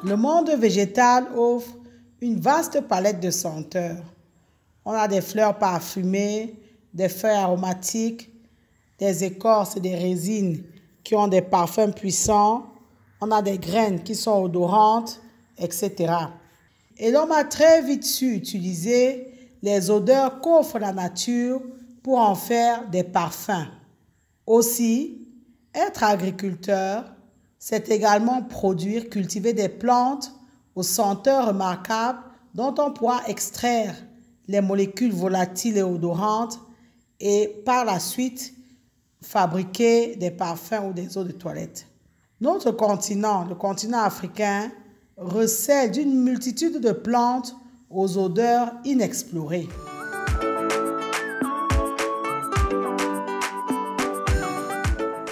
Le monde végétal offre une vaste palette de senteurs. On a des fleurs parfumées, des feuilles aromatiques, des écorces et des résines qui ont des parfums puissants. On a des graines qui sont odorantes, etc. Et l'homme a très vite su utiliser les odeurs qu'offre la nature pour en faire des parfums. Aussi, être agriculteur, c'est également produire, cultiver des plantes aux senteurs remarquables dont on pourra extraire les molécules volatiles et odorantes et par la suite fabriquer des parfums ou des eaux de toilette. Notre continent, le continent africain, recèle d'une multitude de plantes aux odeurs inexplorées.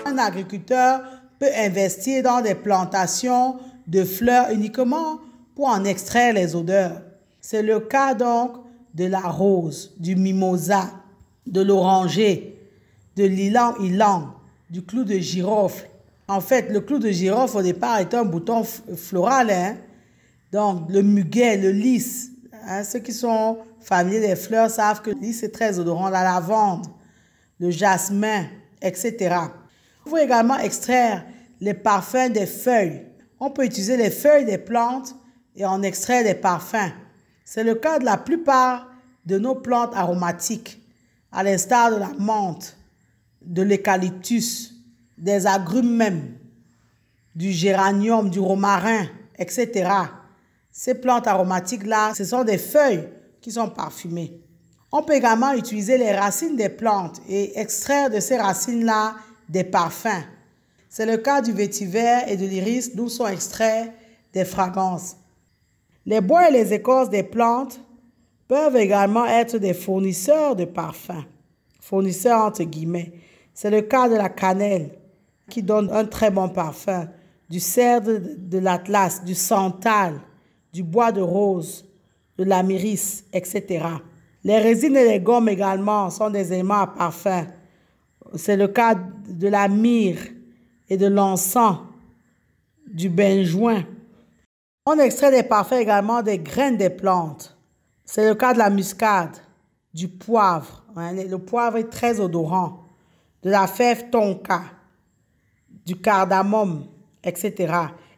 Un agriculteur peut investir dans des plantations de fleurs uniquement pour en extraire les odeurs. C'est le cas donc de la rose, du mimosa, de l'oranger, de l'ilang-ilang, du clou de girofle. En fait, le clou de girofle au départ est un bouton floral. Donc, le muguet, le lys, ceux qui sont familiers des fleurs savent que le lys est très odorant, la lavande, le jasmin, etc. On peut également extraire les parfums des feuilles. On peut utiliser les feuilles des plantes et en extraire des parfums. C'est le cas de la plupart de nos plantes aromatiques, à l'instar de la menthe, de l'eucalyptus, des agrumes même, du géranium, du romarin, etc. Ces plantes aromatiques-là, ce sont des feuilles qui sont parfumées. On peut également utiliser les racines des plantes et extraire de ces racines-là des parfums. C'est le cas du vétiver et de l'iris, d'où sont extraits des fragrances. Les bois et les écorces des plantes peuvent également être des fournisseurs de parfums. Fournisseurs entre guillemets. C'est le cas de la cannelle qui donne un très bon parfum, du cèdre de l'Atlas, du santal, du bois de rose, de l'amiris, etc. Les résines et les gommes également sont des éléments à parfum. C'est le cas de la myrrhe et de l'encens, du benjoin. On extrait des parfums également des graines des plantes. C'est le cas de la muscade, du poivre. Le poivre est très odorant. De la fève tonka, du cardamome, etc.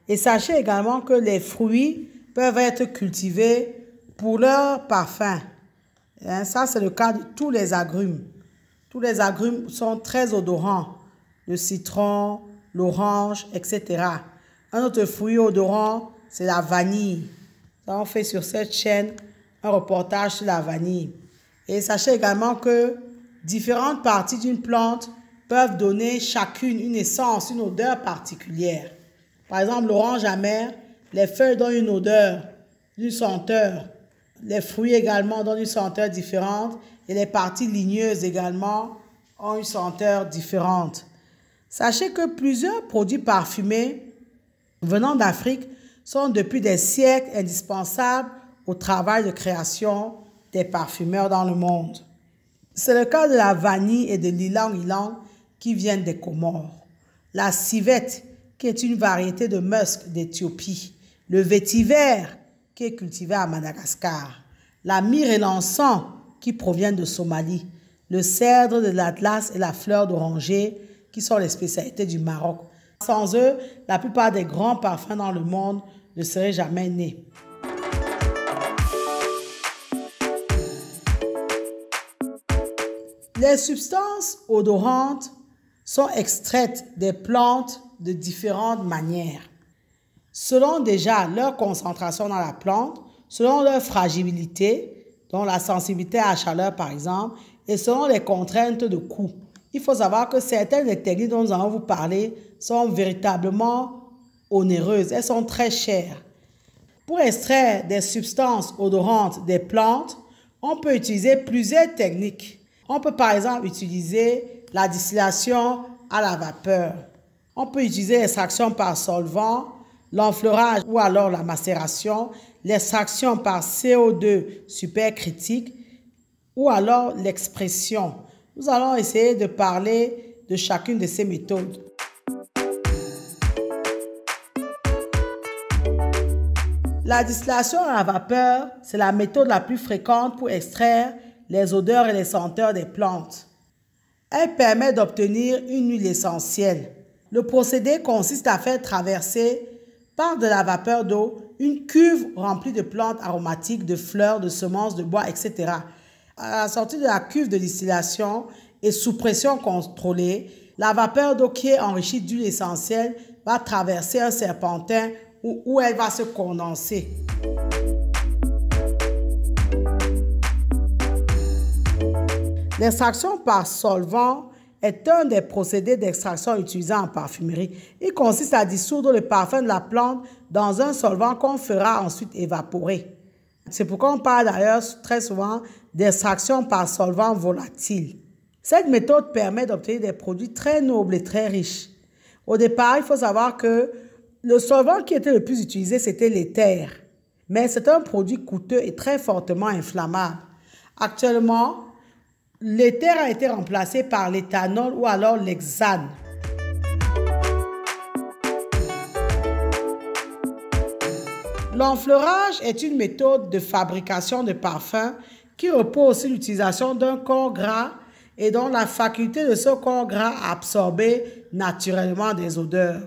Et sachez également que les fruits peuvent être cultivés pour leur parfum. Ça, c'est le cas de tous les agrumes. Tous les agrumes sont très odorants. Le citron, l'orange, etc. Un autre fruit odorant, c'est la vanille. Ça, on fait sur cette chaîne un reportage sur la vanille. Et sachez également que différentes parties d'une plante peuvent donner chacune une essence, une odeur particulière. Par exemple, l'orange amer, les feuilles donnent une odeur, une senteur. Les fruits également donnent une senteur différente et les parties ligneuses également ont une senteur différente. Sachez que plusieurs produits parfumés venant d'Afrique sont depuis des siècles indispensables au travail de création des parfumeurs dans le monde. C'est le cas de la vanille et de l'ilang-ilang qui viennent des Comores, la civette qui est une variété de musc d'Éthiopie, le vétiver qui est cultivé à Madagascar, la myrrhe et l'encens qui proviennent de Somalie, le cèdre de l'Atlas et la fleur d'oranger qui sont les spécialités du Maroc. Sans eux, la plupart des grands parfums dans le monde ne seraient jamais nés. Les substances odorantes sont extraites des plantes de différentes manières. Selon déjà leur concentration dans la plante, selon leur fragilité, dont la sensibilité à la chaleur par exemple, et selon les contraintes de coût. Il faut savoir que certaines des techniques dont nous allons vous parler sont véritablement onéreuses, elles sont très chères. Pour extraire des substances odorantes des plantes, on peut utiliser plusieurs techniques. On peut par exemple utiliser la distillation à la vapeur. On peut utiliser l'extraction par solvant, l'enfleurage ou alors la macération, l'extraction par CO2 supercritique ou alors l'expression. Nous allons essayer de parler de chacune de ces méthodes. La distillation à la vapeur, c'est la méthode la plus fréquente pour extraire les odeurs et les senteurs des plantes. Elle permet d'obtenir une huile essentielle. Le procédé consiste à faire traverser par de la vapeur d'eau une cuve remplie de plantes aromatiques, de fleurs, de semences, de bois, etc. À la sortie de la cuve de distillation et sous pression contrôlée, la vapeur d'eau qui est enrichie d'huile essentielle va traverser un serpentin où elle va se condenser. L'extraction par solvant est un des procédés d'extraction utilisés en parfumerie. Il consiste à dissoudre le parfum de la plante dans un solvant qu'on fera ensuite évaporer. C'est pourquoi on parle d'ailleurs très souvent d'extraction par solvant volatile. Cette méthode permet d'obtenir des produits très nobles et très riches. Au départ, il faut savoir que le solvant qui était le plus utilisé, c'était l'éther. Mais c'est un produit coûteux et très fortement inflammable. Actuellement, l'éther a été remplacé par l'éthanol ou alors l'hexane. L'enfleurage est une méthode de fabrication de parfums qui repose sur l'utilisation d'un corps gras et dont la faculté de ce corps gras à absorber naturellement des odeurs.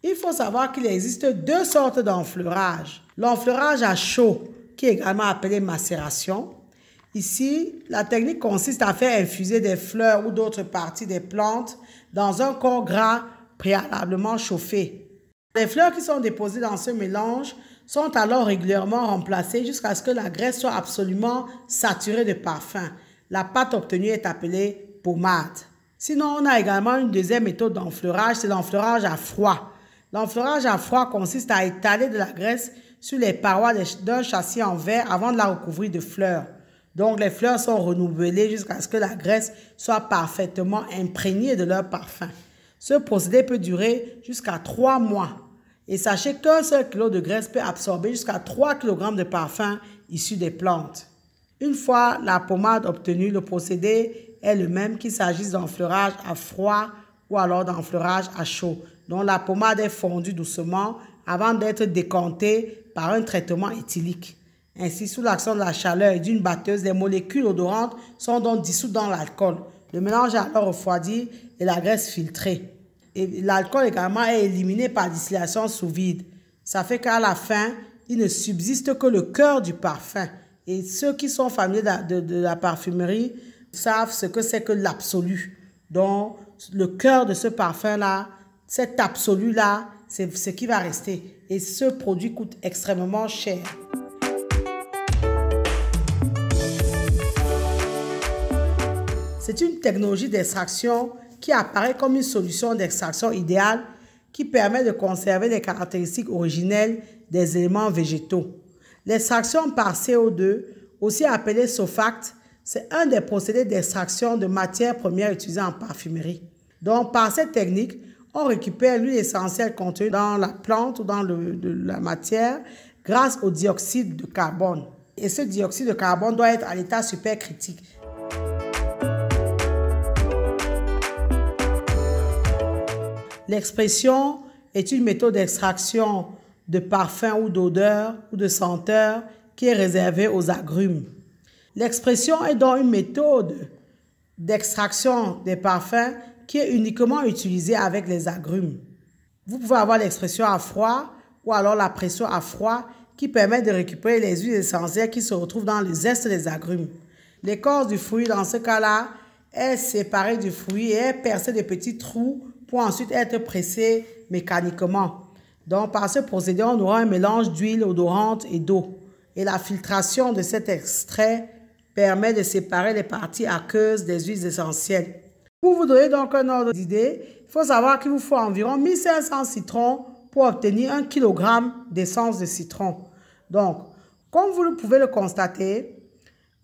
Il faut savoir qu'il existe deux sortes d'enfleurage. L'enfleurage à chaud, qui est également appelé macération. Ici, la technique consiste à faire infuser des fleurs ou d'autres parties des plantes dans un corps gras préalablement chauffé. Les fleurs qui sont déposées dans ce mélange sont alors régulièrement remplacées jusqu'à ce que la graisse soit absolument saturée de parfum. La pâte obtenue est appelée pommade. Sinon, on a également une deuxième méthode d'enfleurage, c'est l'enfleurage à froid. L'enfleurage à froid consiste à étaler de la graisse sur les parois d'un châssis en verre avant de la recouvrir de fleurs. Donc, les fleurs sont renouvelées jusqu'à ce que la graisse soit parfaitement imprégnée de leur parfum. Ce procédé peut durer jusqu'à 3 mois. Et sachez qu'un seul kilo de graisse peut absorber jusqu'à 3 kg de parfum issus des plantes. Une fois la pommade obtenue, le procédé est le même qu'il s'agisse d'enfleurage à froid ou alors d'enfleurage à chaud, dont la pommade est fondue doucement avant d'être décantée par un traitement éthylique. Ainsi, sous l'action de la chaleur et d'une batteuse, les molécules odorantes sont donc dissoutes dans l'alcool. Le mélange est alors refroidi et la graisse filtrée. Et l'alcool également est éliminé par distillation sous vide. Ça fait qu'à la fin, il ne subsiste que le cœur du parfum. Et ceux qui sont familiers de la parfumerie savent ce que c'est que l'absolu. Donc, le cœur de ce parfum-là, cet absolu-là, c'est ce qui va rester. Et ce produit coûte extrêmement cher. C'est une technologie d'extraction qui apparaît comme une solution d'extraction idéale qui permet de conserver les caractéristiques originelles des éléments végétaux. L'extraction par CO2, aussi appelée SOFACT, c'est un des procédés d'extraction de matières premières utilisés en parfumerie. Donc, par cette technique, on récupère l'huile essentielle contenue dans la plante ou dans la matière grâce au dioxyde de carbone. Et ce dioxyde de carbone doit être à l'état supercritique. L'expression est une méthode d'extraction de parfum ou d'odeur ou de senteur qui est réservée aux agrumes. L'expression est donc une méthode d'extraction des parfums qui est uniquement utilisée avec les agrumes. Vous pouvez avoir l'expression à froid ou alors la pression à froid qui permet de récupérer les huiles essentielles qui se retrouvent dans les zestes des agrumes. L'écorce du fruit, dans ce cas-là, est séparée du fruit et est percée de petits trous pour ensuite être pressée mécaniquement. Donc, par ce procédé, on aura un mélange d'huile odorante et d'eau. Et la filtration de cet extrait permet de séparer les parties aqueuses des huiles essentielles. Pour vous donner donc un ordre d'idée, il faut savoir qu'il vous faut environ 1500 citrons pour obtenir 1 kg d'essence de citron. Donc, comme vous pouvez le constater,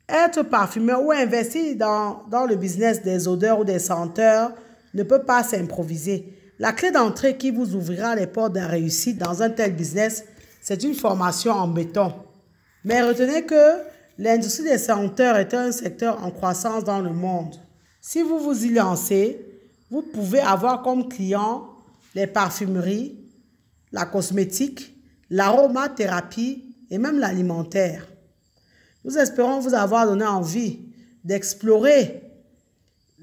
être parfumeur ou investir dans le business des odeurs ou des senteurs ne peut pas s'improviser. La clé d'entrée qui vous ouvrira les portes de réussite dans un tel business, c'est une formation en béton. Mais retenez que l'industrie des senteurs est un secteur en croissance dans le monde. Si vous vous y lancez, vous pouvez avoir comme clients les parfumeries, la cosmétique, l'aromathérapie et même l'alimentaire. Nous espérons vous avoir donné envie d'explorer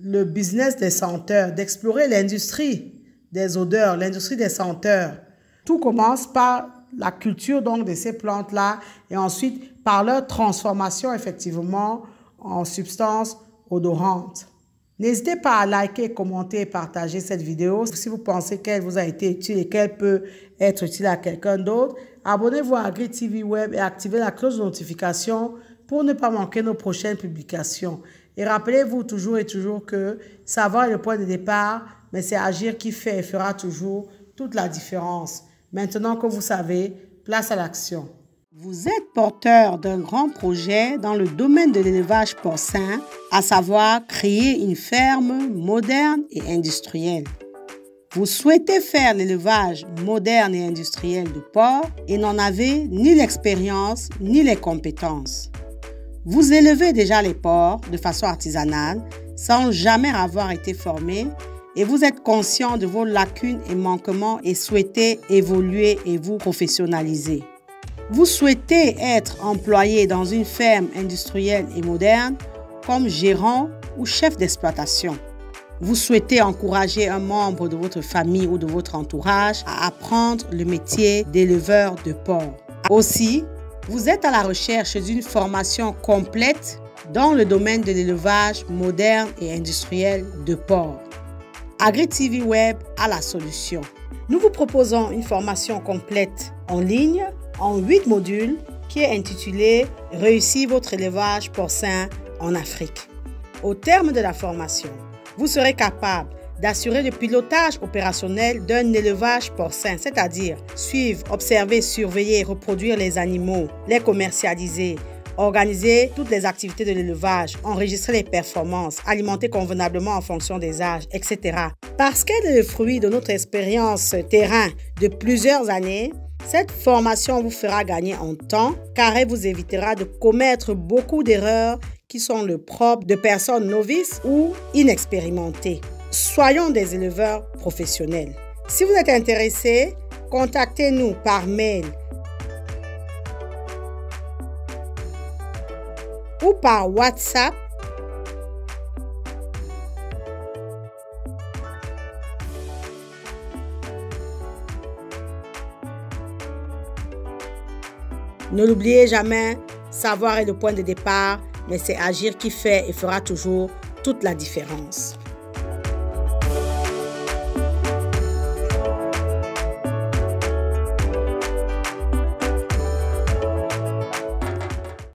le business des senteurs, d'explorer l'industrie des odeurs, l'industrie des senteurs. Tout commence par la culture donc de ces plantes-là et ensuite par leur transformation effectivement en substances odorantes. N'hésitez pas à liker, commenter et partager cette vidéo. Si vous pensez qu'elle vous a été utile et qu'elle peut être utile à quelqu'un d'autre, abonnez-vous à AgriTV Web et activez la cloche de notification pour ne pas manquer nos prochaines publications. Et rappelez-vous toujours et toujours que savoir est le point de départ, mais c'est agir qui fait et fera toujours toute la différence. Maintenant que vous savez, place à l'action. Vous êtes porteur d'un grand projet dans le domaine de l'élevage porcin, à savoir créer une ferme moderne et industrielle. Vous souhaitez faire l'élevage moderne et industriel de porcs et n'en avez ni l'expérience ni les compétences. Vous élevez déjà les porcs de façon artisanale sans jamais avoir été formé et vous êtes conscient de vos lacunes et manquements et souhaitez évoluer et vous professionnaliser. Vous souhaitez être employé dans une ferme industrielle et moderne comme gérant ou chef d'exploitation. Vous souhaitez encourager un membre de votre famille ou de votre entourage à apprendre le métier d'éleveur de porcs. Aussi, vous êtes à la recherche d'une formation complète dans le domaine de l'élevage moderne et industriel de porcs. AgriTV Web a la solution. Nous vous proposons une formation complète en ligne en 8 modules qui est intitulée « Réussir votre élevage porcin en Afrique ». Au terme de la formation, vous serez capable d'assurer le pilotage opérationnel d'un élevage porcin, c'est-à-dire suivre, observer, surveiller, reproduire les animaux, les commercialiser, organiser toutes les activités de l'élevage, enregistrer les performances, alimenter convenablement en fonction des âges, etc. Parce qu'elle est le fruit de notre expérience terrain de plusieurs années, cette formation vous fera gagner en temps car elle vous évitera de commettre beaucoup d'erreurs qui sont le propre de personnes novices ou inexpérimentées. Soyons des éleveurs professionnels. Si vous êtes intéressé, contactez-nous par mail ou par WhatsApp Ne l'oubliez jamais, savoir est le point de départ, mais c'est agir qui fait et fera toujours toute la différence.